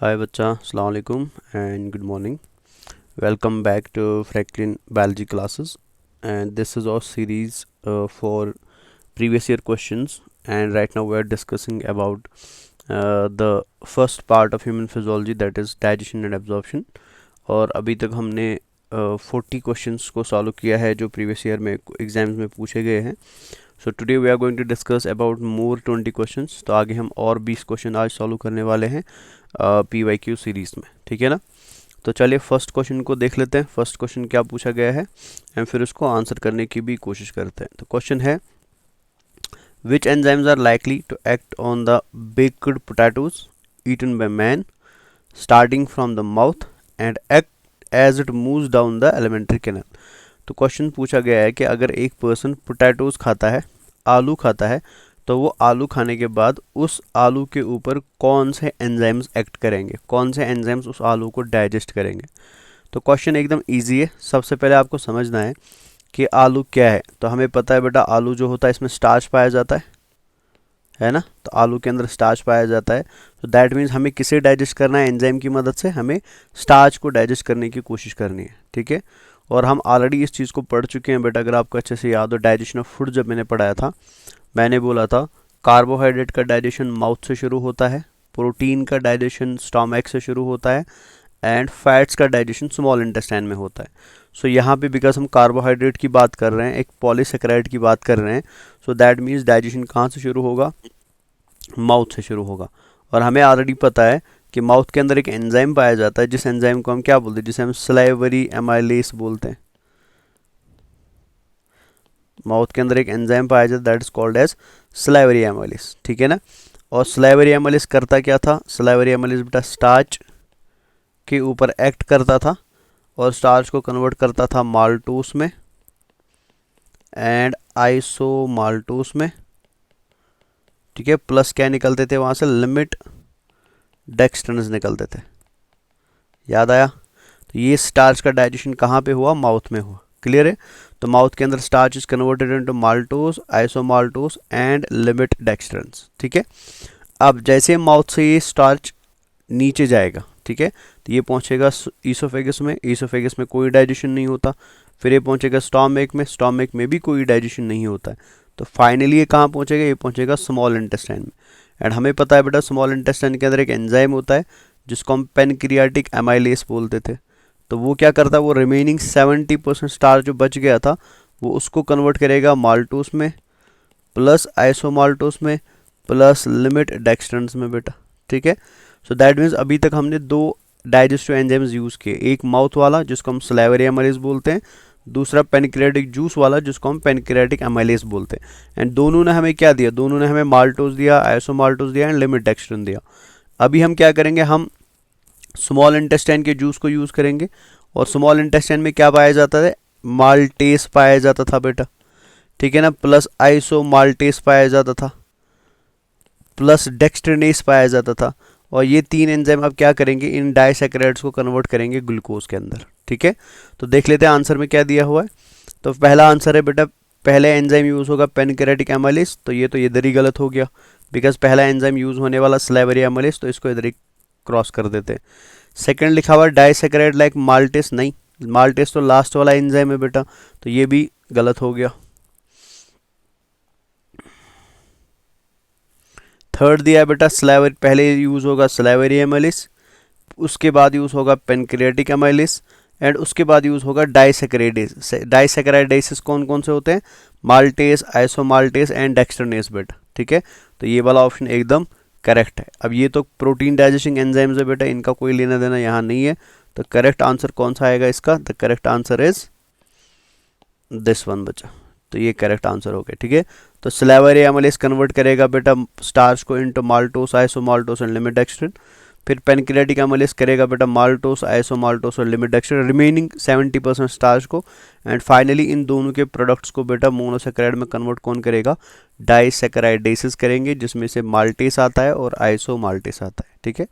Hi बच्चा, अस्सलाम वालेकुम and good morning. Welcome back to Franklin Biology classes, and this is our series for previous year questions. And right now we are discussing about the first part of human physiology, that is digestion and absorption. और अभी तक हमने 40 questions को solve किया है जो previous year में exams में पूछे गए हैं. So today we are going to discuss about more 20 questions. तो आगे हम और 20 क्वेश्चन आज सॉल्व करने वाले हैं PYQ सीरीज़ में. ठीक है ना. तो चलिए फर्स्ट क्वेश्चन को देख लेते हैं. फर्स्ट क्वेश्चन क्या पूछा गया है एंड फिर उसको आंसर करने की भी कोशिश करते हैं. तो क्वेश्चन है, which enzymes are likely to act on the baked potatoes eaten by man starting from the mouth and act as it moves down the alimentary canal. तो क्वेश्चन पूछा गया है कि अगर एक पर्सन पोटैटोज खाता है, आलू खाता है, तो वो आलू खाने के बाद उस आलू के ऊपर कौन से एंजाइम्स एक्ट करेंगे, कौन से एंजाइम्स उस आलू को डाइजेस्ट करेंगे. तो क्वेश्चन एकदम इजी है. सबसे पहले आपको समझना है कि आलू क्या है. तो हमें पता है बेटा, आलू जो होता है इसमें स्टार्च पाया जाता है ना. तो आलू के अंदर स्टार्च पाया जाता है. तो दैट मीन्स हमें किसे डाइजेस्ट करना है, एंजाइम की मदद से हमें स्टार्च को डाइजेस्ट करने की कोशिश करनी है. ठीक है. और हम ऑलरेडी इस चीज़ को पढ़ चुके हैं बेटा, अगर आपको अच्छे से याद हो. डाइजेशन ऑफ फूड जब मैंने पढ़ाया था, मैंने बोला था कार्बोहाइड्रेट का डाइजेशन माउथ से शुरू होता है, प्रोटीन का डाइजेशन स्टमक से शुरू होता है एंड फैट्स का डाइजेशन स्मॉल इंटेस्टाइन में होता है. सो यहाँ पे बिकॉज हम कार्बोहाइड्रेट की बात कर रहे हैं, एक पॉलीसेकेराइड की बात कर रहे हैं, सो दैट मीन्स डाइजेशन कहाँ से शुरू होगा, माउथ से शुरू होगा. और हमें ऑलरेडी पता है कि माउथ के अंदर एक एंजाइम पाया जाता है, जिस एंजाइम को हम क्या बोलते हैं, जिसे हम सलाइवरी एमाइलेस बोलते हैं. माउथ के अंदर एक एंजाइम पाया जाता है, that is called as salivary amylase. ठीक है ना. और सलाइवरी एमाइलेस करता क्या था, सलाइवरी एमाइलेस बेटा स्टार्च के ऊपर एक्ट करता था और स्टार्च को कन्वर्ट करता था माल्टोस में एंड आइसोमाल्टोस में. ठीक है. प्लस क्या निकलते थे वहाँ से, लिमिट डेक्सट्रन्स निकलते थे. याद आया. तो ये स्टार्च का डाइजेशन कहाँ पे हुआ, माउथ में हुआ. क्लियर है. तो माउथ के अंदर starch is converted into maltose, isomaltose and limit dextrins. ठीक है. अब जैसे माउथ से ये स्टार्च नीचे जाएगा, ठीक है, तो ये पहुंचेगा ईसोफेगस में. ईसोफेगस में कोई डाइजेशन नहीं होता. फिर ये पहुंचेगा स्टोमक में. स्टोमक में भी कोई डाइजेशन नहीं होता है. तो फाइनली ये कहाँ पहुंचेगा, ये पहुंचेगा स्मॉल इंटेस्टाइन में. एंड हमें पता है बेटा, स्मॉल इंटेस्टाइन के अंदर एक एंजाइम होता है जिसको हम पेनक्रियाटिक एमाइलेस बोलते थे. तो वो क्या करता है, वो रिमेनिंग 70% स्टार्च जो बच गया था वो उसको कन्वर्ट करेगा माल्टोस में प्लस आइसोमाल्टोस में प्लस लिमिट डेक्सट्रन्स में बेटा. ठीक है. सो दैट मीन्स अभी तक हमने दो डाइजेस्टिव एंजाइम्स यूज़ किए, एक माउथ वाला जिसको हम सलाइवरी एमाइलेस बोलते हैं, दूसरा पेनक्रियाटिक जूस वाला जिसको हम पेनक्रियाटिक एमाइलेस बोलते हैं. एंड दोनों ने हमें क्या दिया, दोनों ने हमें माल्टोस दिया, आइसोमाल्टोस दिया एंड लिमिट डेक्सट्रन दिया. अभी हम क्या करेंगे, हम स्मॉल इंटेस्टाइन के जूस को यूज़ करेंगे. और स्मॉल इंटेस्टाइन में क्या पाया जाता था, माल्टेस पाया जाता था बेटा. ठीक है ना. प्लस आइसो माल्टेस पाया जाता था, प्लस डेक्सट्रिनेस पाया जाता था. और ये तीन एंजाइम अब क्या करेंगे, इन डाइसैकेराइड्स को कन्वर्ट करेंगे ग्लूकोज के अंदर. ठीक है. तो देख लेते हैं आंसर में क्या दिया हुआ है. तो पहला आंसर है बेटा, पहले एंजाइम यूज़ होगा पेनक्रियाटिक एमाइलेस. तो ये इधर ही गलत हो गया, बिकॉज पहला एंजाइम यूज़ होने वाला सलाइवरी एमाइलेस, तो इसको इधर ही क्रॉस कर देते हैं. सेकंड लिखा हुआ डाइसैकेराइड लाइक माल्टेस, नहीं, माल्टेस तो लास्ट वाला एंजाइम है बेटा, तो ये भी गलत हो गया. थर्ड दिया है बेटा सलाइवरी, पहले यूज़ होगा सलाइवरी एमाइलेस, उसके बाद यूज़ होगा पेनक्रियाटिक एमाइलेस एंड उसके बाद यूज़ होगा डाइसैकेराइडेस. डाइसैकेराइडेसिस कौन कौन से होते हैं, माल्टेस, आइसोमाल्टेस एंड डेक्सट्रनेस बेटा. ठीक है. तो ये वाला ऑप्शन एकदम करेक्ट है. अब ये तो प्रोटीन डाइजेस्टिंग एंजाइम्स है बेटा, इनका कोई लेना देना यहाँ नहीं है. तो करेक्ट आंसर कौन सा आएगा इसका, the correct answer is this one बच्चा. तो ये करेक्ट आंसर हो गया. ठीक है. तो सलाइवरी एमाइलेस कन्वर्ट करेगा बेटा स्टार्च को into maltose, isomaltose and limit dextrin. फिर पेनक्रियाटिक एमाइलेस करेगा बेटा माल्टोस, आइसोमाल्टोस और लिमिट डेक्सट्रिन, रिमेनिंग 70% स्टार्च को. एंड फाइनली इन दोनों के प्रोडक्ट्स को बेटा मोनोसेकेराइड में कन्वर्ट कौन करेगा, डाइसैकेराइडेसिस करेंगे, जिसमें से माल्टेस आता है और आइसोमाल्टेस आता है. ठीक है.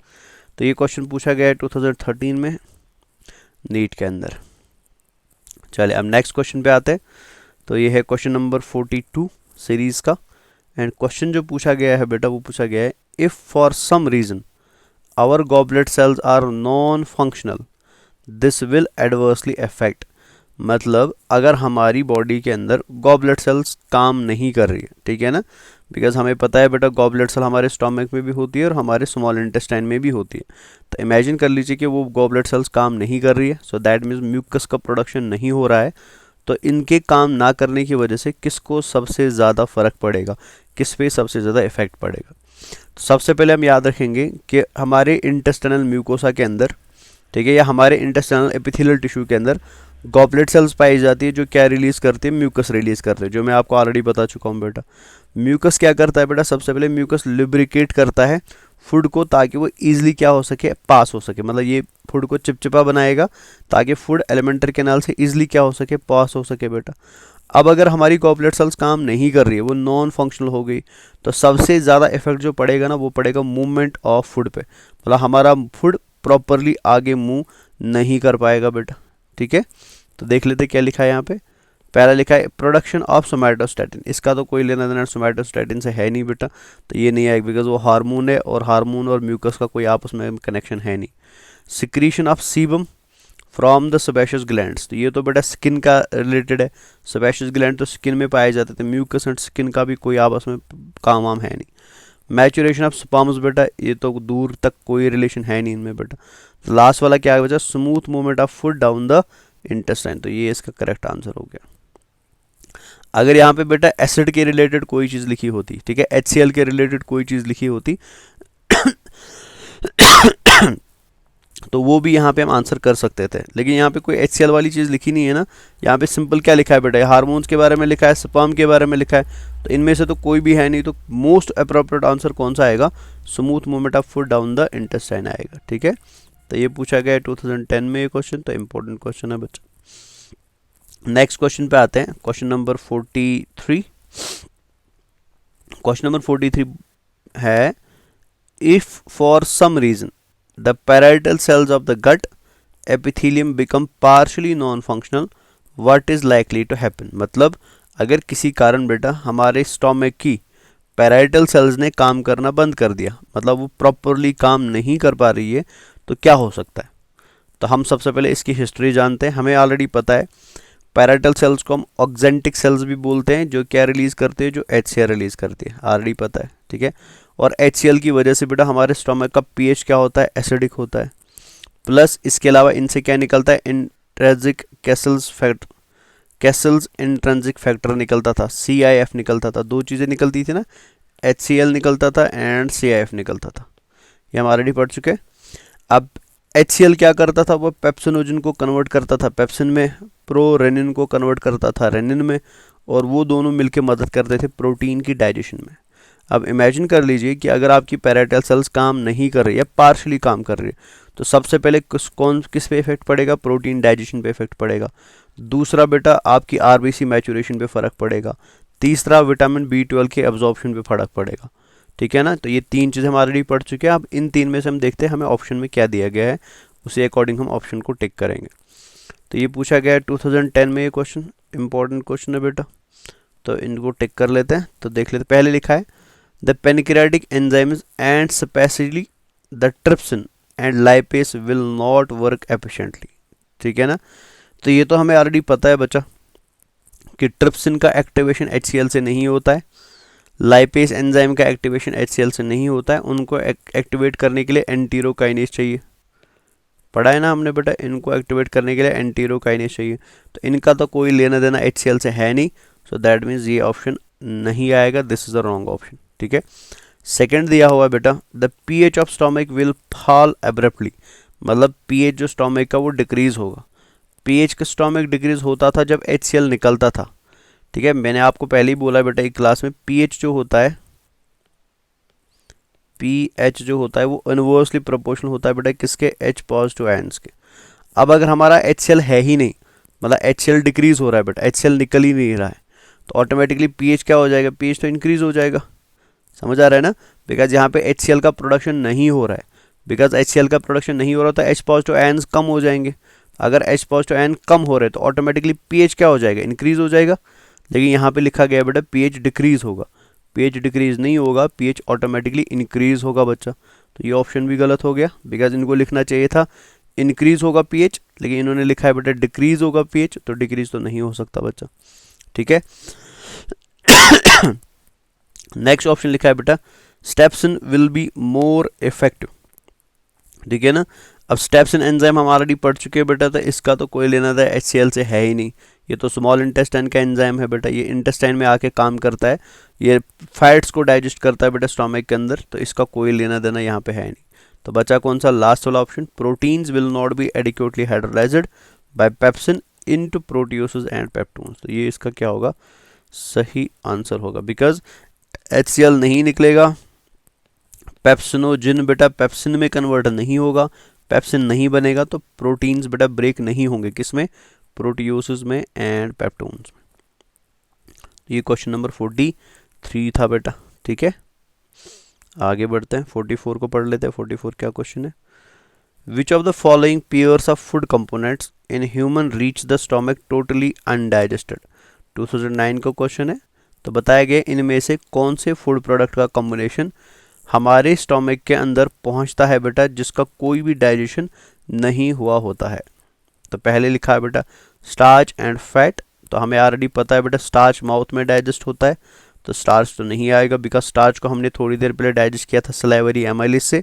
तो ये क्वेश्चन पूछा गया है 2013 में नीट के अंदर. चलिए अब नेक्स्ट क्वेश्चन पे आते हैं. तो ये है क्वेश्चन नंबर 42 सीरीज़ का. एंड क्वेश्चन जो पूछा गया है बेटा, वो पूछा गया है, if for some reason our goblet cells are non-functional, this will adversely affect। मतलब अगर हमारी बॉडी के अंदर गॉबलेट सेल्स काम नहीं कर रही है, ठीक है ना, बिकॉज हमें पता है बेटा गॉबलेट सेल हमारे स्टोमक में भी होती है और हमारे स्मॉल इंटेस्टाइन में भी होती है। तो इमेजिन कर लीजिए कि वो गॉबलेट सेल्स काम नहीं कर रही है, सो दैट मीन्स म्यूकस का प्रोडक्शन नहीं हो रहा है। तो इनके काम ना करने की वजह से किसको सबसे ज़्यादा फ़र्क पड़ेगा, किस पे सबसे ज़्यादा इफेक्ट पड़ेगा। तो सबसे पहले हम याद रखेंगे कि हमारे इंटेस्टाइनल म्यूकोसा के अंदर, ठीक है, या हमारे इंटेस्टाइनल एपिथेलियल टिश्यू के अंदर गॉबलेट सेल्स पाई जाती है जो क्या रिलीज करती है, म्यूकस रिलीज करते हैं, जो मैं आपको ऑलरेडी बता चुका हूँ बेटा। म्यूकस क्या करता है बेटा, सबसे पहले म्यूकस लुब्रिकेट करता है फूड को ताकि वो ईजिली क्या हो सके, पास हो सके, मतलब ये फूड को चिपचिपा बनाएगा ताकि फूड एलिमेंटरी कैनाल से ईजिली क्या हो सके, पास हो सके बेटा। अब अगर हमारी गॉबलेट सेल्स काम नहीं कर रही है, वो नॉन फंक्शनल हो गई, तो सबसे ज़्यादा इफेक्ट जो पड़ेगा ना वो पड़ेगा मूवमेंट ऑफ फूड पे, मतलब हमारा फूड प्रॉपरली आगे मूव नहीं कर पाएगा बेटा, ठीक है। तो देख लेते क्या लिखा है यहाँ पे। पहला लिखा है प्रोडक्शन ऑफ सोमैटोस्टैटिन, इसका तो कोई लेना देना सोमैटोस्टैटिन से है नहीं बेटा, तो ये नहीं आएगा बिकॉज वो हार्मोन है और हार्मोन और म्यूकस का कोई आपस में कनेक्शन है नहीं। Secretion of sebum from the sebaceous glands, तो ये तो बेटा स्किन का रिलेटेड है, सेबेशियस ग्लैंड तो स्किन में पाए जाते थे, म्यूकस एंड स्किन का भी कोई आपस में काम वाम है नहीं। मैचुरेशन ऑफ स्पर्म्स बेटा ये तो दूर तक कोई रिलेशन है नहीं इनमें बेटा। लास्ट वाला क्या है बचा, smooth movement of food down the intestine, तो ये इसका करेक्ट आंसर हो गया। अगर यहाँ पे बेटा एसिड के रिलेटेड कोई चीज़ लिखी होती, ठीक है, HCl के रिलेटेड कोई चीज़ लिखी होती तो वो भी यहाँ पे हम आंसर कर सकते थे, लेकिन यहाँ पे कोई HCl वाली चीज़ लिखी नहीं है ना। यहाँ पे सिंपल क्या लिखा है बेटा, हार्मोन्स के बारे में लिखा है, स्पर्म के बारे में लिखा है, तो इनमें से तो कोई भी है नहीं, तो मोस्ट अप्रोप्रिएट आंसर कौन सा आएगा, smooth movement of food down the intestine आएगा, ठीक है। तो ये पूछा गया है 2010 में ये क्वेश्चन, तो इंपॉर्टेंट क्वेश्चन है बच्चा। नेक्स्ट क्वेश्चन पे आते हैं, क्वेश्चन नंबर 43। क्वेश्चन नंबर 43 है, if for some reason the parietal cells of the gut epithelium become partially non-functional, what is likely to happen। मतलब अगर किसी कारण बेटा हमारे स्टोमक की पैराइटल सेल्स ने काम करना बंद कर दिया, मतलब वो प्रॉपरली काम नहीं कर पा रही है, तो क्या हो सकता है। तो हम सबसे पहले इसकी हिस्ट्री जानते हैं। हमें ऑलरेडी पता है पैराइटल सेल्स को हम ऑक्जेंटिक सेल्स भी बोलते हैं, जो क्या रिलीज करते हैं, जो HCl रिलीज करती है, ऑलरेडी पता है, ठीक है। और HCl की वजह से बेटा हमारे स्टोमक का pH क्या होता है, एसिडिक होता है। प्लस इसके अलावा इनसे क्या निकलता है, इंट्रिंसिक कैसल्स इंट्रिंसिक फैक्टर निकलता था, CIF निकलता था, दो चीज़ें निकलती थी ना, HCl निकलता था एंड CIF निकलता था, ये हम ऑलरेडी पढ़ चुके हैं। अब HCl क्या करता था, वो पेप्सिनोजन को कन्वर्ट करता था पेप्सिन में, प्रोरेनिन को कन्वर्ट करता था रेनिन में, और वो दोनों मिलकर मदद करते थे प्रोटीन की डाइजेशन में। अब इमेजिन कर लीजिए कि अगर आपकी पैराइटल सेल्स काम नहीं कर रही है, पार्शली काम कर रही है, तो सबसे पहले किस पे इफेक्ट पड़ेगा, प्रोटीन डाइजेशन पे इफेक्ट पड़ेगा। दूसरा बेटा आपकी RBC मैचुरेशन पे फ़र्क पड़ेगा। तीसरा विटामिन B12 के एब्जॉर्प्शन पे फ़र्क पड़ेगा, ठीक है ना। तो ये तीन चीज़ें हम ऑलरेडी पढ़ चुके हैं। अब इन तीन में से हम देखते हैं हमें ऑप्शन में क्या दिया गया है, उसी अकॉर्डिंग हम ऑप्शन को टिक करेंगे। तो ये पूछा गया है 2010 में, ये क्वेश्चन इंपॉर्टेंट क्वेश्चन है बेटा, तो इनको टिक कर लेते हैं। तो देख लेते, पहले लिखा है the pancreatic enzymes and specially the trypsin and lipase will not work efficiently, ठीक है ना। तो ये तो हमें ऑलरेडी पता है बच्चा कि ट्रिप्सिन का एक्टिवेशन HCl से नहीं होता है, लाइपेस एंजाइम का एक्टिवेशन HCl से नहीं होता है, उनको एक्टिवेट करने के लिए एंटीरोकाइनेज चाहिए, पढ़ा है ना हमने बेटा, इनको एक्टिवेट करने के लिए एंटीरोकाइनेज चाहिए। तो इनका तो कोई लेना देना HCl से है नहीं, सो दैट मीन्स ये ऑप्शन नहीं आएगा, this is the wrong option, ठीक है। सेकंड दिया हुआ है बेटा, the pH of stomach will fall abruptly, मतलब pH जो स्टोमक का वो डिक्रीज होगा। pH का स्टोमक डिक्रीज होता था जब HCl निकलता था, ठीक है। मैंने आपको पहले ही बोला बेटा एक क्लास में, pH जो होता है, pH जो होता है वो इनवर्सली प्रोपोर्शनल होता है बेटा किसके, H पॉजिटिव आयंस के। अब अगर हमारा HCl है ही नहीं, मतलब HCl डिक्रीज हो रहा है बेटा, HCl निकल ही नहीं रहा है, तो ऑटोमेटिकली pH क्या हो जाएगा, pH तो इंक्रीज हो जाएगा, समझ आ रहा है ना। बिकॉज यहाँ पे HCl का प्रोडक्शन नहीं हो रहा है, बिकॉज HCl का प्रोडक्शन नहीं हो रहा तो H पॉजिटिव आयंस कम हो जाएंगे। अगर H पॉजिटिव आयन कम हो रहे तो ऑटोमेटिकली pH क्या हो जाएगा, इंक्रीज हो जाएगा। लेकिन यहाँ पे लिखा गया बेटा pH डिक्रीज होगा, pH डिक्रीज नहीं होगा, pH ऑटोमेटिकली इंक्रीज होगा बच्चा। तो ये ऑप्शन भी गलत हो गया, बिकॉज इनको लिखना चाहिए था इंक्रीज होगा पीएच, लेकिन इन्होंने लिखा है बेटा डिक्रीज होगा पीएच, तो डिक्रीज तो नहीं हो सकता बच्चा, ठीक है। नेक्स्ट ऑप्शन लिखा है बेटा स्टेप्सिन विल बी मोर इफेक्टिव, ठीक है ना। अब स्टेप्सिन एंजाइम हम ऑलरेडी पढ़ चुके हैं बेटा, तो इसका तो कोई लेना था HCl से है ही नहीं, ये तो स्मॉल इंटेस्टाइन का एंजाइम है बेटा, ये इंटेस्टाइन में आके काम करता है, ये फैट्स को डाइजेस्ट करता है बेटा स्टोमक के अंदर, तो इसका कोई लेना देना यहाँ पे है नहीं। तो बचा कौन सा लास्ट वाला option, proteins will not be adequately hydrolysed by pepsin into proteoses and peptones, तो ये इसका क्या होगा, सही आंसर होगा, बिकॉज HCl नहीं निकलेगा, पेप्सिनोजिन बेटा पेप्सिन में कन्वर्ट नहीं होगा, पेप्सिन नहीं बनेगा, तो प्रोटीन्स बेटा ब्रेक नहीं होंगे किसमें, प्रोटियोसिस में एंड पेप्टोन्स में। ये क्वेश्चन नंबर 43 था बेटा, ठीक है। आगे बढ़ते हैं, 44 को पढ़ लेते हैं। 44 क्या क्वेश्चन है, which of the following pairs of food components in human reach the stomach totally undigested, 2009 का क्वेश्चन है। तो बताया गया इनमें से कौन से फूड प्रोडक्ट का कॉम्बिनेशन हमारे स्टोमक के अंदर पहुंचता है बेटा जिसका कोई भी डाइजेशन नहीं हुआ होता है। तो पहले लिखा है बेटा स्टार्च एंड फैट, तो हमें ऑलरेडी पता है बेटा स्टार्च माउथ में डाइजेस्ट होता है, तो स्टार्च तो नहीं आएगा, बिकॉज स्टार्च को हमने थोड़ी देर पहले डाइजेस्ट किया था सलाइवरी एमाइलिस से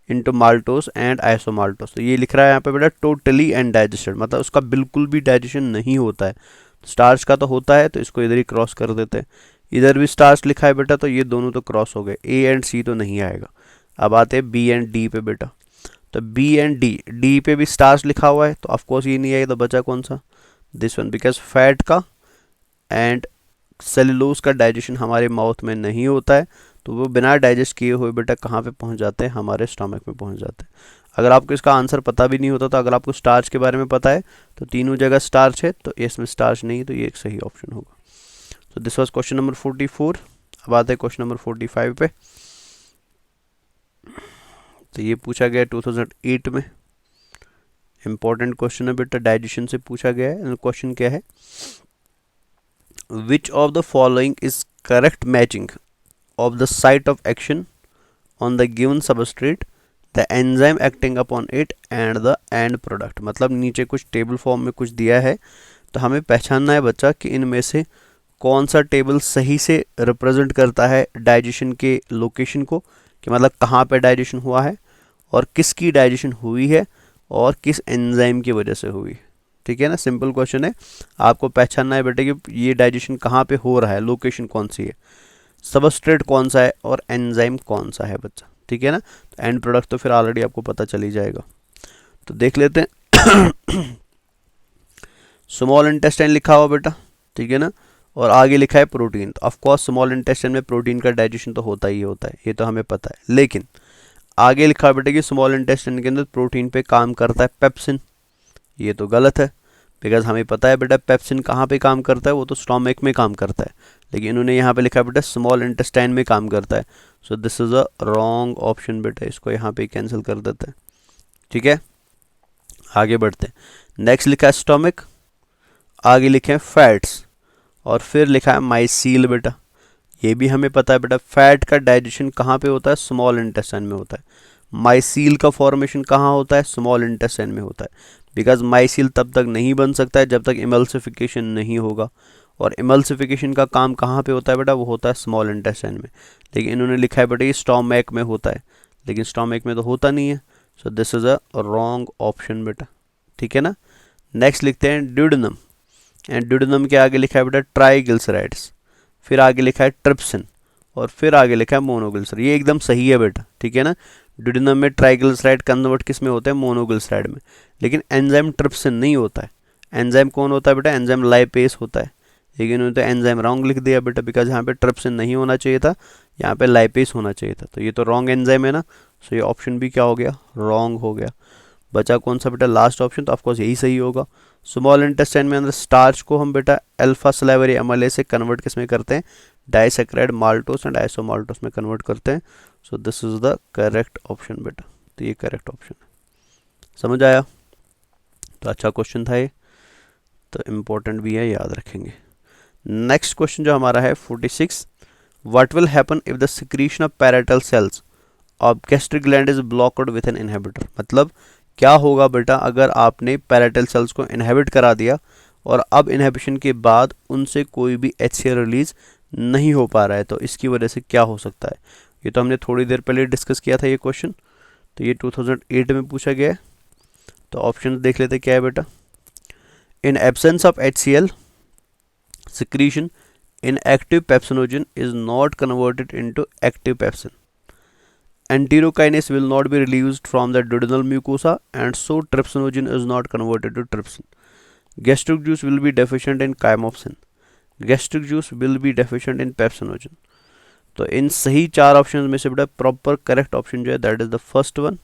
इनटू माल्टोस एंड आइसोमाल्टोस। तो ये लिख रहा है यहाँ पे बेटा टोटली अनडाइजेस्टेड, मतलब उसका बिल्कुल भी डाइजेशन नहीं होता है। स्टार्च का तो होता है, तो इसको इधर ही क्रॉस कर देते हैं। इधर भी स्टार्च लिखा है बेटा, तो ये दोनों तो क्रॉस हो गए, A एंड C तो नहीं आएगा। अब आते हैं B एंड D पे बेटा, तो B एंड D पे भी स्टार्च लिखा हुआ है, तो ऑफकोर्स ये नहीं आएगा, तो बचा कौन सा, दिस वन, बिकॉज फैट का एंड सेलुलोज का डाइजेशन हमारे माउथ में नहीं होता है, तो वो बिना डाइजेस्ट किए हुए बेटा कहाँ पे पहुँच जाते हैं, हमारे स्टमक में पहुँच जाते हैं। अगर आपको इसका आंसर पता भी नहीं होता, तो अगर आपको स्टार्च के बारे में पता है तो तीनों जगह स्टार्च है, तो इसमें स्टार्च नहीं है, तो ये एक सही ऑप्शन होगा। तो दिस वाज क्वेश्चन नंबर 44। अब आते हैं क्वेश्चन नंबर 45 पे। तो ये पूछा गया 2008 में, इंपॉर्टेंट क्वेश्चन है बेटा, डाइजेशन से पूछा गया है। क्वेश्चन क्या है, which of the following is correct matching of the site of action on the given substrate, the enzyme acting upon it and the end product. मतलब नीचे कुछ टेबल फॉर्म में कुछ दिया है, तो हमें पहचानना है बच्चा कि इनमें से कौन सा टेबल सही से रिप्रेजेंट करता है डाइजेशन के लोकेशन को, कि मतलब कहाँ पे डाइजेशन हुआ है और किसकी डाइजेशन हुई है और किस एंजाइम की वजह से हुई, ठीक है ना। सिंपल क्वेश्चन है, आपको पहचानना है बेटे कि ये डाइजेशन कहाँ पे हो रहा है, लोकेशन कौन सी है, सबस्ट्रेट कौन सा है और एंजाइम कौन सा है बच्चा, ठीक है ना। तो एंड प्रोडक्ट तो फिर ऑलरेडी आपको पता चली जाएगा। तो देख लेते हैं। स्मॉल इंटेस्टाइन लिखा हुआ बेटा, ठीक है ना, और आगे लिखा है प्रोटीन। तो ऑफकोर्स स्मॉल इंटेस्टाइन में प्रोटीन का डाइजेशन तो होता ही होता है, ये तो हमें पता है, लेकिन आगे लिखा है बेटा कि स्मॉल इंटेस्टाइन के अंदर प्रोटीन पे काम करता है पेप्सिन, ये तो गलत है, बिकॉज हमें पता है बेटा पेप्सिन कहाँ पे काम करता है, वो तो स्टोमक में काम करता है, लेकिन इन्होंने यहाँ पे लिखा है बेटा स्मॉल इंटेस्टाइन में काम करता है। So this is a wrong option बेटा, इसको यहाँ पे कैंसिल कर देते हैं, ठीक है। आगे बढ़ते हैं। नेक्स्ट लिखा है स्टोमक, आगे लिखे हैं फैट्स, और फिर लिखा है माइसील बेटा। ये भी हमें पता है बेटा फैट का डाइजेशन कहाँ पे होता है, स्मॉल इंटेस्टाइन में होता है। माइसील का फॉर्मेशन कहाँ होता है, स्मॉल इंटेस्टाइन में होता है, बिकॉज माइसील तब तक नहीं बन सकता है जब तक इमल्सिफिकेशन नहीं होगा, और इमल्सिफिकेशन का काम कहाँ पे होता है बेटा, वो होता है स्मॉल इंटेस्टाइन में। लेकिन इन्होंने लिखा है बेटा ये स्टोमक में होता है, लेकिन स्टोमक में तो होता नहीं है। So this is a wrong option बेटा, ठीक है ना। नेक्स्ट लिखते हैं ड्यूडेनम, एंड ड्यूडेनम के आगे लिखा है बेटा ट्राइग्लिसराइड्स, फिर आगे लिखा है ट्रिप्सिन, और फिर आगे लिखा है मोनोग्लिसराइड। ये एकदम सही है बेटा, ठीक है ना। ड्यूडेनम में ट्राइग्लिसराइड कन्वर्ट किस में होता है, मोनोग्लिसराइड में, लेकिन एंजाइम ट्रिप्सिन नहीं होता है। एंजाइम कौन होता है बेटा, एंजाइम लाइपेस होता है, लेकिन उन्होंने तो एंजाइम रॉन्ग लिख दिया बेटा, बिकॉज यहाँ पे ट्रिप्सिन नहीं होना चाहिए था, यहाँ पे लाइपेस होना चाहिए था, तो ये तो रॉन्ग एंजाइम है ना। सो ये ऑप्शन भी क्या हो गया, रॉन्ग हो गया। बचा कौन सा बेटा, लास्ट ऑप्शन, तो ऑफकोर्स यही सही होगा। स्मॉल इंटेस्टाइन में अंदर स्टार्च को हम बेटा अल्फा सलाइवरी एमाइलेज से कन्वर्ट किस में करते हैं, डाइसैकेराइड माल्टोस एंड आइसोमाल्टोस में कन्वर्ट करते हैं। So this is the correct option बेटा, तो ये करेक्ट ऑप्शन है। समझ आया, तो अच्छा क्वेश्चन था ये, तो इम्पोर्टेंट भी है, याद रखेंगे। नेक्स्ट क्वेश्चन जो हमारा है 46, what will happen if the secretion of parietal cells अब gastric gland is blocked with an inhibitor, मतलब क्या होगा बेटा अगर आपने पैराइटल सेल्स को इनहिबिट करा दिया और अब इनहिबिशन के बाद उनसे कोई भी HCl रिलीज नहीं हो पा रहा है, तो इसकी वजह से क्या हो सकता है। ये तो हमने थोड़ी देर पहले डिस्कस किया था ये क्वेश्चन, तो ये 2008 में पूछा गया है। तो ऑप्शन देख लेते क्या है बेटा। In absence of HCl secretion inactive pepsinogen is not converted into active pepsin. Enterokinase will not be released from the duodenal mucosa and so trypsinogen is not converted to trypsin. Gastric juice will be deficient in chymopsin. Gastric juice will be deficient in pepsinogen. तो इन सही 4 option में से बेटा proper correct option जो है that is the first one,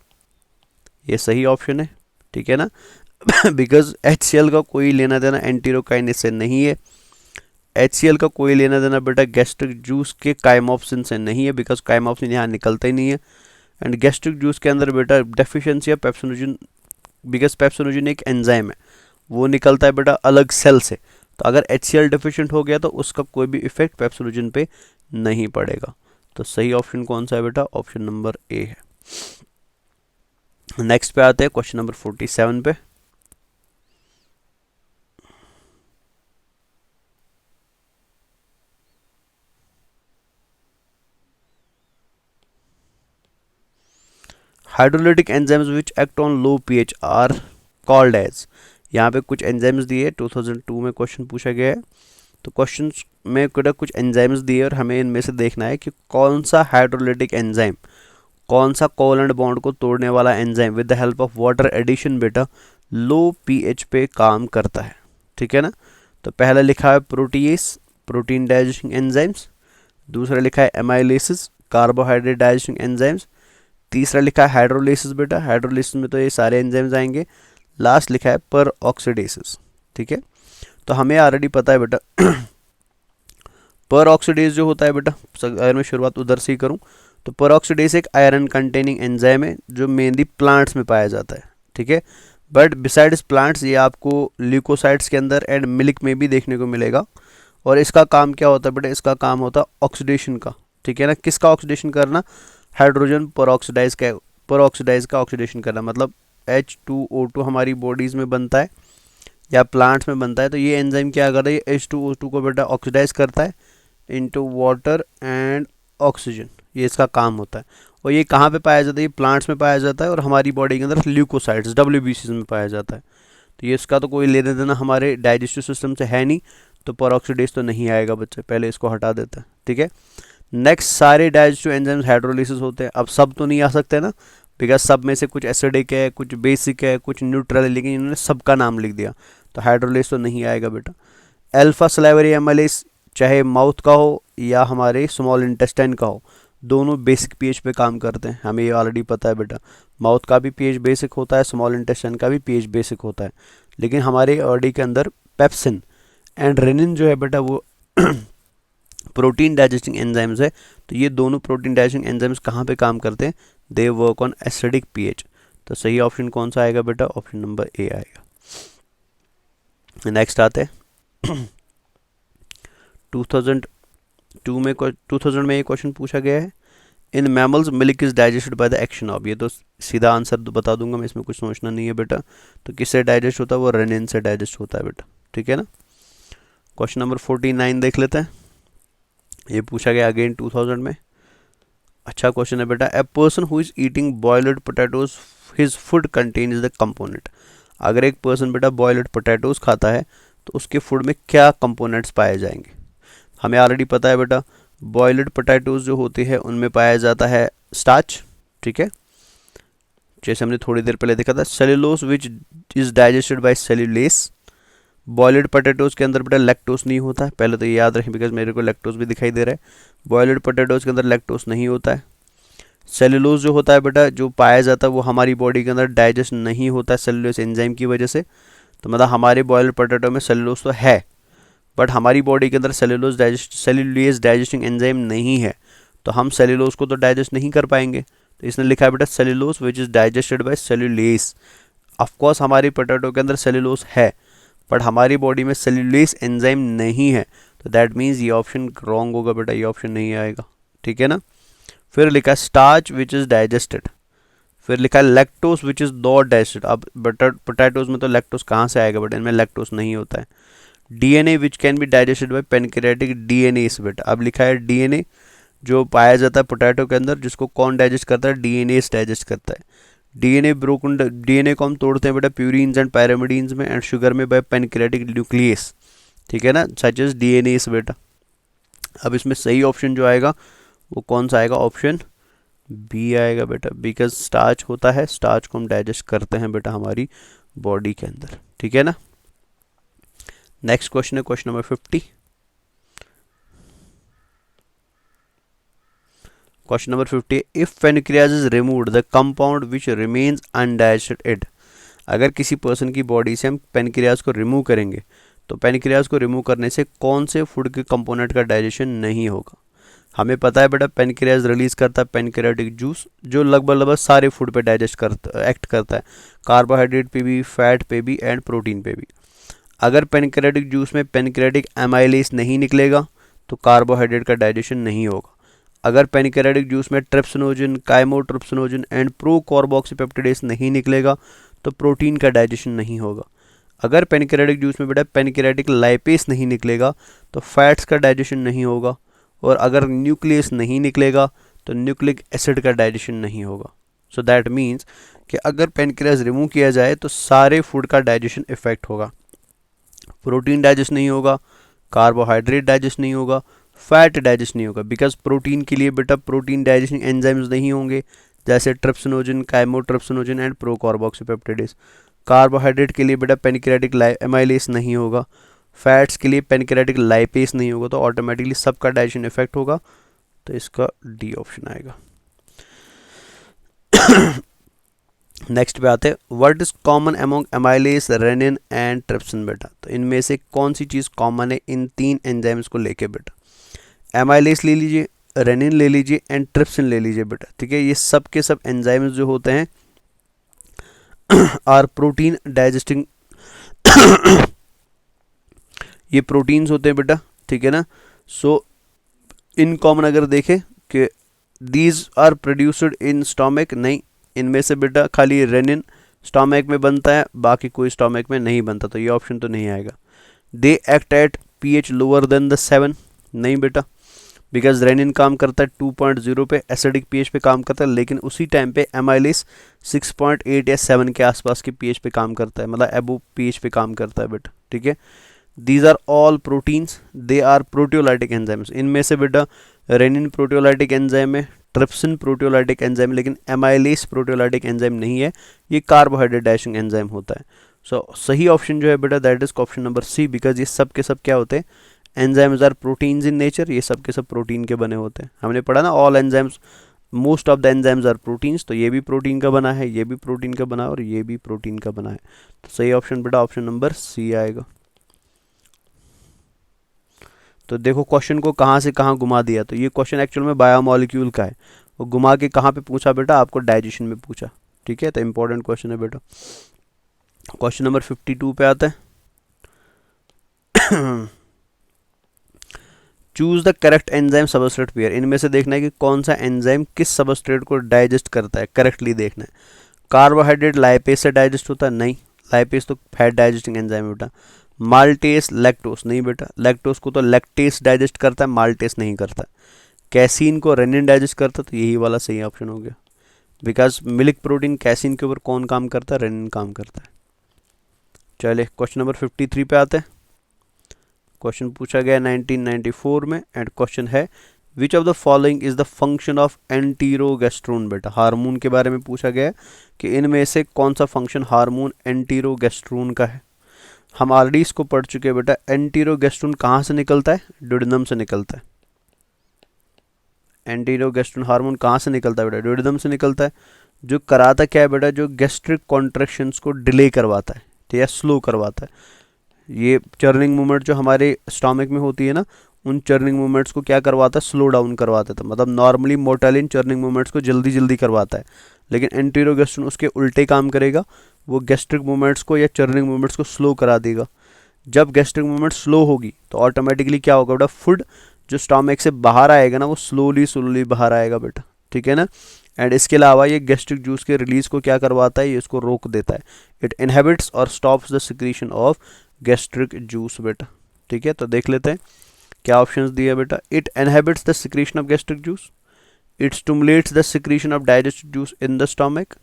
ये सही option है, ठीक है ना। बिकॉज HCl का कोई लेना देना एंटीरोकाइनेस से नहीं है, HCl का कोई लेना देना बेटा गैस्ट्रिक जूस के काइमोप्सिन से नहीं है, बिकॉज काइमोप्सिन यहाँ निकलता ही नहीं है। एंड गैस्ट्रिक जूस के अंदर बेटा डेफिशिएंसी है पेप्सिनोजन, बिकॉज पेप्सिनोजन एक एंजाइम है, वो निकलता है बेटा अलग सेल से। तो अगर HCl डेफिशिएंट हो गया तो उसका कोई भी इफेक्ट पेप्सिनोजन पे नहीं पड़ेगा। तो सही ऑप्शन कौन सा है बेटा, ऑप्शन नंबर ए है। नेक्स्ट पे आते हैं क्वेश्चन नंबर 47 पे। Hydrolytic enzymes which act on low pH are called as, यहाँ पे कुछ एंजाइम्स दिए 2002 में क्वेश्चन पूछा गया है। तो क्वेश्चन में कुछ एंजाइम्स दिए और हमें इनमें से देखना है कि कौन सा हाइड्रोलिटिक एंजाइम, कौन सा कोवेलेंट बॉन्ड को तोड़ने वाला enzyme with the help of water addition बेटा लो pH पे काम करता है, ठीक है ना। तो पहला लिखा है प्रोटीएस, प्रोटीन डाइजेस्टिंग एंजाइम्स। दूसरा लिखा है एमाइलेसिस, कार्बोहाइड्रेट डाइजेस्टिंग एंजाइम्स। तीसरा लिखा है हाइड्रोलिसिस बेटा, हाइड्रोलिसिस में तो ये सारे एंजाइम्स आएंगे। लास्ट लिखा है पर ऑक्सीडेसिस, ठीक है। तो हमें ऑलरेडी पता है बेटा पर ऑक्सीडेज जो होता है बेटा, अगर मैं शुरुआत उधर से ही करूं तो पर ऑक्सीडेज एक आयरन कंटेनिंग एंजाइम है जो मेनली प्लांट्स में पाया जाता है, ठीक है। बट बिसाइड्स प्लांट्स ये आपको ल्यूकोसाइट्स के अंदर एंड मिल्क में भी देखने को मिलेगा। और इसका काम क्या होता है बेटा, इसका काम होता है ऑक्सीडेशन का, ठीक है ना। किसका ऑक्सीडेशन करना, हाइड्रोजन पर ऑक्सीडाइज का ऑक्सीडेशन करना, मतलब H2O2 हमारी बॉडीज़ में बनता है या प्लांट्स में बनता है। तो ये एंजाइम क्या करता है, ये H2O2 को बेटा ऑक्सीडाइज करता है इनटू वाटर एंड ऑक्सीजन, ये इसका काम होता है। और ये कहाँ पे पाया जाता है, ये प्लांट्स में पाया जाता है और हमारी बॉडी के अंदर ल्यूकोसाइट्स WBCs में पाया जाता है। तो ये इसका तो कोई लेने देना हमारे डाइजेस्टिव सिस्टम से है नहीं, तो परऑक्सीडेज तो नहीं आएगा बच्चे, पहले इसको हटा देते हैं, ठीक है। नेक्स्ट सारे डाइजेस्टिव एंजाइम्स हाइड्रोलिसिस होते हैं। अब सब तो नहीं आ सकते ना, बिकॉज सब में से कुछ एसिडिक है, कुछ बेसिक है, कुछ न्यूट्रल है, लेकिन इन्होंने सबका नाम लिख दिया, तो हाइड्रोलिसिस तो नहीं आएगा बेटा। अल्फा सलाइवरी एमाइलेज चाहे माउथ का हो या हमारे स्मॉल इंटेस्टाइन का हो, दोनों बेसिक pH पे काम करते हैं, हमें ये ऑलरेडी पता है बेटा। माउथ का भी pH बेसिक होता है, स्मॉल इंटेस्टाइन का भी pH बेसिक होता है, लेकिन हमारे बॉडी के अंदर पेप्सिन एंड रेनिन जो है बेटा वो प्रोटीन डाइजेस्टिंग एंजाइम्स है। तो ये दोनों प्रोटीन डाइजेस्टिंग एंजाइम्स कहाँ पे काम करते हैं, they work on acidic pH। तो सही ऑप्शन कौन सा आएगा बेटा, ऑप्शन नंबर ए आएगा। नेक्स्ट आते हैं 2000 में ये क्वेश्चन पूछा गया है, in mammals milk is digested by the action of, ये तो सीधा आंसर बता दूंगा मैं, इसमें कुछ सोचना नहीं है बेटा। तो किससे डाइजेस्ट होता है, वो रेनिन से डाइजेस्ट होता है बेटा, ठीक है ना। क्वेश्चन नंबर 49 देख लेते हैं, ये पूछा गया अगेन 2000 में। अच्छा क्वेश्चन है बेटा, a person who is eating boiled potatoes his food contains the component. अगर एक पर्सन बेटा बॉयल्ड पोटैटोज खाता है तो उसके फूड में क्या कंपोनेंट्स पाए जाएंगे। हमें ऑलरेडी पता है बेटा बॉयल्ड पोटैटोज जो होते हैं उनमें पाया जाता है स्टार्च, ठीक है, जैसे हमने थोड़ी देर पहले देखा था। Cellulose which is digested by cellulase. Boiled potatoes के अंदर बेटा लैक्टोज नहीं होता है, पहले तो ये याद रखें बिकॉज मेरे को लैक्टोज भी दिखाई दे रहा है। बॉयल्ड पोटैटोज के अंदर लैक्टोज नहीं होता है। सेल्यूलोज जो होता है बेटा जो पाया जाता है वो हमारी बॉडी के अंदर डाइजेस्ट नहीं होता है सेल्यूलोज एंजाइम की वजह से। तो मतलब हमारे बॉयल्ड पोटैटो में सेल्यूलोज तो है, बट हमारी बॉडी के अंदर सेल्यूलेज डाइजेस्टिंग एंजाइम नहीं है, तो हम सेल्यूलोज को तो डाइजेस्ट नहीं कर पाएंगे। तो इसने लिखा है बेटा cellulose which is digested bye cellulase. Of course हमारी पोटैटो के अंदर सेल्यूलोज है, बट हमारी बॉडी में सेल्यूलेज एंजाइम नहीं है, तो दैट मीन्स ये ऑप्शन रॉन्ग होगा बेटा, ये ऑप्शन नहीं आएगा, ठीक है ना। फिर लिखा है स्टार्च विच इज डाइजेस्टेड, फिर लिखा है lactose which is not digested. अब पोटैटोज में तो लैक्टोस कहाँ से आएगा बेटा, इनमें लैक्टोस नहीं होता है। DNA which can be digested by pancreatic DNA इस बेटा, अब लिखा है डीएनए जो पाया जाता है पोटैटो के अंदर, जिसको कौन डाइजेस्ट करता है, डीएनए डाइजेस्ट करता है। डीएनए को हम तोड़ते हैं बेटा प्यूरिन्स एंड पैरामिडीन्स में, एंड शुगर में बाय पेनक्रियाटिक न्यूक्लियस, ठीक है ना, सच एज डीएनए बेटा। अब इसमें सही ऑप्शन जो आएगा वो कौन सा आएगा, ऑप्शन बी आएगा बेटा, बिकॉज स्टार्च होता है, स्टार्च को हम डाइजेस्ट करते हैं बेटा हमारी बॉडी के अंदर, ठीक है ना। नेक्स्ट क्वेश्चन है question number 50। Question number 50, if pancreas is removed the compound which remains undigested. अगर किसी पर्सन की बॉडी से हम पेनक्रियाज को रिमूव करेंगे तो पेनक्रियाज को रिमूव करने से कौन से फूड के कंपोनेंट का डाइजेशन नहीं होगा। हमें पता है बेटा पेनक्रियाज रिलीज करता है पेनक्रियाटिक जूस, जो लगभग सारे फूड पे डाइजेस्ट करता एक्ट करता है, कार्बोहाइड्रेट पे भी, फैट पे भी एंड प्रोटीन पे भी। अगर पेनक्रियाटिक जूस में पेनक्रियाटिक एमाइलेज नहीं निकलेगा तो कार्बोहाइड्रेट का डाइजेशन नहीं होगा। अगर पेनक्रियाटिक जूस में ट्रिप्सिनोजन, काइमोट्रिप्सिनोजन एंड प्रोकार्बोक्सीपेप्टिडेज नहीं निकलेगा तो प्रोटीन का डाइजेशन नहीं होगा। अगर पेनक्रियाटिक जूस में बेटा पेनक्रियाटिक लाइपेस नहीं निकलेगा तो फैट्स का डाइजेशन नहीं होगा, और अगर न्यूक्लियस नहीं निकलेगा तो न्यूक्लिक एसिड का डाइजेशन नहीं होगा। सो दैट मीन्स कि अगर पेनक्रियाज रिमूव किया जाए तो सारे फूड का डाइजेशन इफेक्ट होगा, प्रोटीन डाइजेस्ट नहीं होगा, कार्बोहाइड्रेट डाइजेस्ट नहीं होगा, फैट डाइजेस्ट नहीं होगा, बिकॉज प्रोटीन के लिए बेटा प्रोटीन डाइजेशन एंजाइम्स नहीं होंगे जैसे ट्रिप्सिनोजन, काइमोट्रिप्सिनोजन एंड प्रोकार्बोक्सीपेप्टिडेज। कार्बोहाइड्रेट के लिए बेटा पेनक्रियाटिक एमाइलेज नहीं होगा, फैट्स के लिए पेनक्रियाटिक लाइपेस नहीं होगा, तो ऑटोमेटिकली सबका डाइजेशन इफेक्ट होगा, तो इसका डी ऑप्शन आएगा। नेक्स्ट पे आते हैं, what is common among amylase, rennin and trypsin बेटा। तो इनमें से कौन सी चीज़ कॉमन है इन तीन एंजाइम्स को लेके बेटा। एमाइलेज ले लीजिए, रेनिन ले लीजिए एंड ट्रिप्सिन ले लीजिए बेटा, ठीक है। ये सब के सब एंजाइम्स जो होते हैं आर प्रोटीन डाइजेस्टिंग ये प्रोटीन्स होते हैं बेटा, ठीक है ना। सो इन कॉमन अगर देखें कि these are produced in stomach, नहीं, इनमें से बेटा खाली रेनिन स्टोमक में बनता है, बाकी कोई स्टोमक में नहीं बनता, तो ये ऑप्शन तो नहीं आएगा। They act at pH lower than the 7, नहीं बेटा, बिकॉज रेनिन काम करता है 2.0 पे, एसिडिक पीएच पे काम करता है, लेकिन उसी टाइम पे एमाइलेज 6.8 या 7 के आसपास के पीएच पे काम करता है, मतलब एबो पीएच पे काम करता है बेटा, ठीक है। These are all proteins, they are proteolytic enzymes. इनमें से बेटा रेनिन प्रोटियोलाइटिक एंजाइम है, ट्रिप्सिन प्रोटियोलाइटिक एंजाइम, लेकिन एमाइलेज प्रोटियोलाइटिक एंजाइम नहीं है, ये कार्बोहाइड्रेट डाइजेस्टिंग एंजाइम होता है। सो सही ऑप्शन जो है बेटा that is option number C, because ये सब के सब क्या होते हैं, enzymes are proteins in nature, ये सब के सब प्रोटीन के बने होते हैं। हमने पढ़ा ना all enzymes, most of the enzymes are proteins, तो ये भी प्रोटीन का बना है, ये भी प्रोटीन का बना है और ये भी प्रोटीन का बना है, तो सही ऑप्शन बेटा ऑप्शन नंबर सी आएगा। तो देखो क्वेश्चन को कहाँ से कहाँ घुमा दिया, तो ये क्वेश्चन एक्चुअल में बायोमोलिक्यूल का है, वो घुमा के कहाँ पे पूछा बेटा, आपको डाइजेशन में पूछा, ठीक है। तो इंपॉर्टेंट क्वेश्चन है बेटा। क्वेश्चन नंबर 52 पे आता है, choose the correct enzyme substrate pair. इनमें से देखना है कि कौन सा एंजाइम किस सबस्ट्रेट को डाइजेस्ट करता है, करेक्टली देखना है। कार्बोहाइड्रेट लाइपेज से डाइजेस्ट होता है, नहीं, लाइपेज तो फैट डाइजेस्टिंग एंजाइम बेटा। माल्टेस लैक्टोस, नहीं बेटा, लैक्टोस को तो लैक्टेस डाइजेस्ट करता है, माल्टेस नहीं करता। कैसीन को रेनिन डाइजेस्ट करता है, तो यही वाला सही ऑप्शन हो गया, बिकॉज मिल्क प्रोटीन कैसीन के ऊपर कौन काम करता है, रेनिन काम करता है। चलिए क्वेश्चन नंबर 53 पे आते हैं। क्वेश्चन पूछा गया 1994 में, एंड क्वेश्चन है which of the following is the function of antiprogesterone बेटा। हार्मोन के बारे में पूछा गया है कि इनमें से कौन सा फंक्शन हार्मोन एंटीरोगेस्ट्रोन का है। हम ऑलरेडी इसको पढ़ चुके हैं बेटा। एंटीरोगेस्ट्रोन कहाँ से निकलता है, ड्यूडेनम से निकलता है। एंटीरोगेस्ट्रोन हार्मोन कहाँ से निकलता है बेटा, ड्यूडेनम से निकलता है। जो कराता क्या है बेटा, जो गैस्ट्रिक कॉन्ट्रैक्शंस को डिले करवाता है, ठीक है, स्लो करवाता है। ये चर्निंग मूवमेंट जो हमारे स्टोमक में होती है ना, उन चर्निंग मूवमेंट्स को क्या करवाता है, स्लो डाउन करवाता था। मतलब नॉर्मली मोर्टालिन चर्निंग मूवमेंट्स को जल्दी जल्दी करवाता है, लेकिन एंटीरोगेस्ट्रोन उसके उल्टे काम करेगा, वो गैस्ट्रिक मूवमेंट्स को या चर्निंग मूवमेंट्स को स्लो करा देगा। जब गैस्ट्रिक मूवमेंट स्लो होगी तो ऑटोमेटिकली क्या होगा बेटा, फूड जो स्टोमक से बाहर आएगा ना, वो स्लोली स्लोली बाहर आएगा बेटा, ठीक है ना। एंड इसके अलावा ये गैस्ट्रिक जूस के रिलीज को क्या करवाता है, ये इसको रोक देता है। इट इनहेबिट्स और stops the secretion of gastric juice बेटा, ठीक है। तो देख लेते हैं क्या ऑप्शंस दिए बेटा। It inhabits the secretion of gastric juice, it stimulates the secretion of digestive juice in the stomach,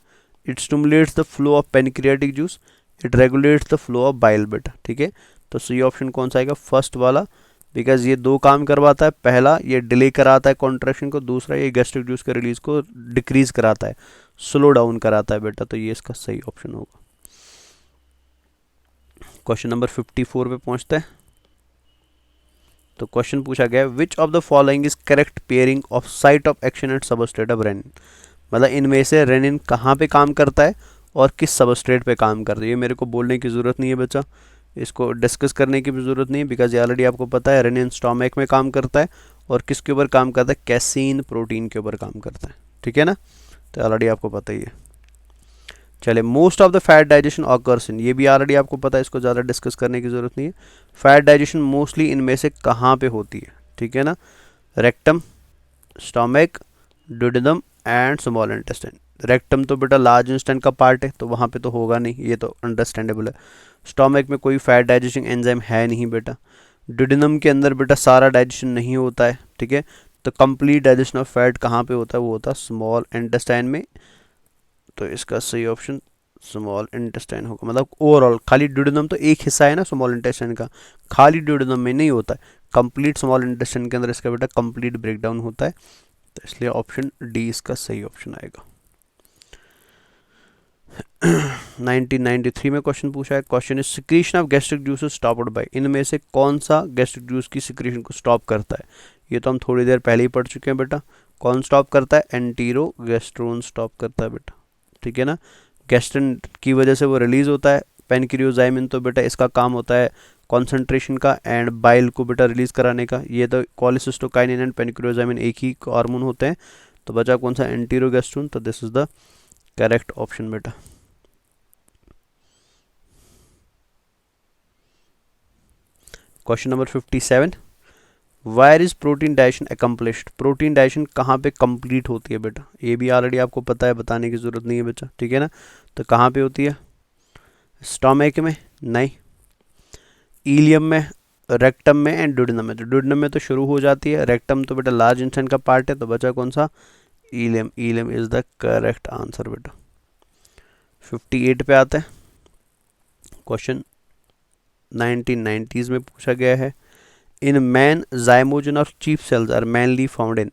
it stimulates the flow of pancreatic juice, it regulates the flow of bile बेटा, ठीक है। तो सही option कौन सा आएगा, first वाला, because ये दो काम करवाता है। पहला ये डिले कराता है कॉन्ट्रैक्शन को, दूसरा ये गैस्ट्रिक जूस के रिलीज को डिक्रीज कराता है, स्लो डाउन कराता है बेटा। तो ये इसका सही ऑप्शन होगा। क्वेश्चन नंबर 54 पे पहुंचते हैं। तो क्वेश्चन पूछा गया which of the following is correct pairing of site of action and substrate of rennin, मतलब इनमें से रेनिन कहाँ पे काम करता है और किस सबस्ट्रेट पे काम करता है। ये मेरे को बोलने की ज़रूरत नहीं है बच्चा, इसको डिस्कस करने की भी ज़रूरत नहीं है, बिकॉज ये ऑलरेडी आपको पता है। रेनिन स्टोमक में काम करता है और किसके ऊपर काम करता है, कैसीन प्रोटीन के ऊपर काम करता है, ठीक है ना। तो ऑलरेडी आपको पता ही है। चले, most of the fat digestion occurs in, ये भी ऑलरेडी आपको पता है, इसको ज़्यादा डिस्कस करने की ज़रूरत नहीं है। फैट डाइजेशन मोस्टली इनमें से कहाँ पे होती है, ठीक है ना, rectum, stomach, duodenum and small intestine. Rectum तो बेटा लार्ज इंटेस्टाइन का पार्ट है, तो वहाँ पे तो होगा नहीं, ये तो अंडरस्टैंडेबल है। स्टोमक में कोई फैट डाइजेस्टिंग एंजाइम है नहीं बेटा। ड्यूडेनम के अंदर बेटा सारा डाइजेशन नहीं होता है, ठीक है। तो कंप्लीट डाइजेशन ऑफ फैट कहाँ पे होता है, वो होता है स्मॉल इंटेस्टाइन में। तो इसका सही ऑप्शन स्मॉल इंटेस्टाइन होगा, मतलब ओवरऑल खाली ड्यूडेनम तो एक हिस्सा है ना स्मॉल इंटेस्टाइन का, खाली ड्यूडेनम में नहीं होता है, कंप्लीट स्मॉल इंटेस्टाइन के अंदर इसका बेटा कंप्लीट ब्रेकडाउन होता है। तो इसलिए ऑप्शन डी इसका सही ऑप्शन आएगा। 1993 में क्वेश्चन पूछा है। Question is secretion of gastric juice stopped bye, इनमें से कौन सा गैस्ट्रिक जूस की सिक्रीशन को स्टॉप करता है। ये तो हम थोड़ी देर पहले ही पढ़ चुके हैं बेटा। कौन स्टॉप करता है, एंटीरोगेस्ट्रोन स्टॉप करता है बेटा, ठीक है ना। गैस्ट्रिन की वजह से वो रिलीज होता है पेनक्रियोजाइमिन, तो बेटा इसका काम होता है कॉन्सेंट्रेशन का एंड बाइल को बेटा रिलीज कराने का। ये तो कोलेसिस्टोकाइनिन एंड पेनक्रियोजाइमिन एक ही हार्मोन होते हैं। तो बचा कौन सा, एंटीरोगेस्ट्रोन। तो this is the correct option बेटा। Question number 57, where is protein digestion accomplished, protein digestion कहाँ पे कंप्लीट होती है बेटा। ये भी ऑलरेडी आपको पता है, बताने की ज़रूरत नहीं है बच्चा, ठीक है ना। तो कहाँ पे होती है, स्टोमक में नहीं, इलियम में, रेक्टम में एंड ड्यूडेनम में। तो ड्यूडेनम में तो शुरू हो जाती है, रेक्टम तो बेटा लार्ज इंटेस्टाइन का पार्ट है, तो बचा कौन सा, ileum. Ileum is the correct answer बेटा। 58 पे आते हैं। क्वेश्चन 1990s में पूछा गया है। इन मैन जाइमोजन और chief cells are mainly found in,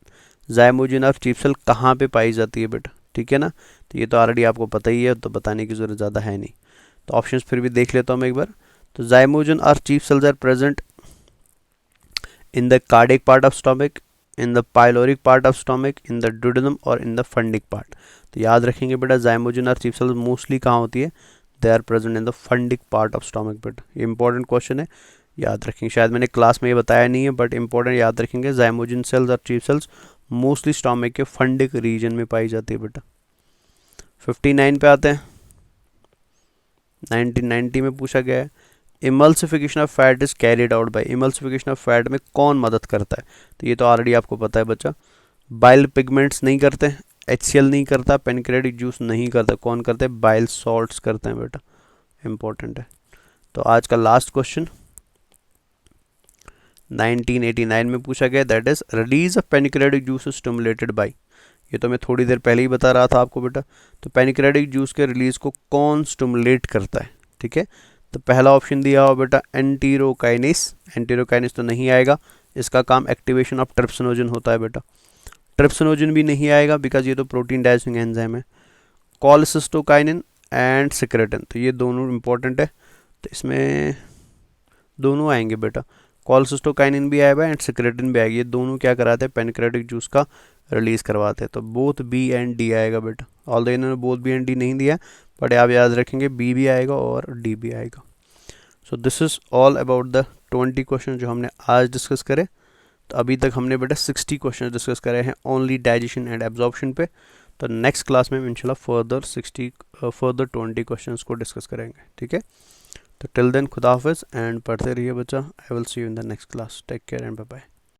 zymogen और चीफ सेल कहाँ पे पाई जाती है बेटा, ठीक है ना। तो ये तो ऑलरेडी आपको पता ही है, तो बताने की ज़रूरत ज़्यादा है नहीं। तो ऑप्शंस फिर भी देख लेता हूँ मैं एक बार। तो जाइमोजन और chief cells are present in the cardiac part of stomach, in the pyloric part of stomach, in the duodenum और इन द फंडिक पार्ट। तो याद रखेंगे बेटा, जाइमोजन और चीफ सेल्स मोस्टली कहाँ होती है, they are present in the fundic part of stomach बेटा। ये इंपॉर्टेंट क्वेश्चन है, याद रखेंगे। शायद मैंने क्लास में ये बताया नहीं है, बट इंपॉर्टेंट याद रखेंगे। जाइमोजन सेल्स और चीफ सेल्स मोस्टली स्टोमक के फंडिक रीजन में पाई जाती है बेटा। 59 पे आते हैं। 1990 में पूछा गया है, emulsification of fat is carried out by, emulsification of fat में कौन मदद करता है। तो ये तो ऑलरेडी आपको पता है बच्चा, बाइल पिगमेंट्स नहीं करते, HCl नहीं करता, पेनक्रेटिक जूस नहीं करता, कौन करते हैं, बाइल सॉल्ट्स करते हैं बेटा, इंपॉर्टेंट है। तो आज का लास्ट क्वेश्चन 1989 में पूछा गया, that is release of pancreatic juice stimulated by. ये तो मैं थोड़ी देर पहले ही बता रहा था आपको बेटा। तो पेनक्रेटिक जूस के रिलीज को कौन स्टिमुलेट करता है, ठीक है। तो पहला ऑप्शन दिया हुआ बेटा एंटीरोकाइनेस, एंटीरोकाइनेस तो नहीं आएगा, इसका काम एक्टिवेशन ऑफ ट्रिप्सिनोजन होता है बेटा। ट्रिप्सिनोजन भी नहीं आएगा, बिकॉज ये तो प्रोटीन डाइजेस्टिंग एंजाइम है। कोलेसिस्टोकाइनिन एंड सिक्रेटिन, तो ये दोनों इंपॉर्टेंट है, तो इसमें दोनों आएंगे बेटा। कोलेसिस्टोकाइनिन भी आएगा एंड सिक्रेटिन भी आएगा, ये दोनों क्या कराते हैं, पेनक्रेटिक जूस का रिलीज करवाते हैं। तो बोथ बी एंड डी आएगा बेटा। ऑल्दो इन्होंने बोथ बी एंड डी नहीं दिया, बट आप याद रखेंगे बी भी आएगा और डी भी आएगा। So this is all about the 20 question जो हमने आज डिस्कस करे। तो अभी तक हमने बेटा 60 क्वेश्चन डिस्कस करे हैं ओनली डाइजेशन एंड एब्जॉर्प्शन पे। तो नेक्स्ट क्लास में इंशाल्लाह फर्दर 20 क्वेश्चंस को डिस्कस करेंगे, ठीक है। तो टिल देन खुदा हाफिज़ एंड पढ़ते रहिए बच्चा। I will see you in the next class. Take care and bye bye.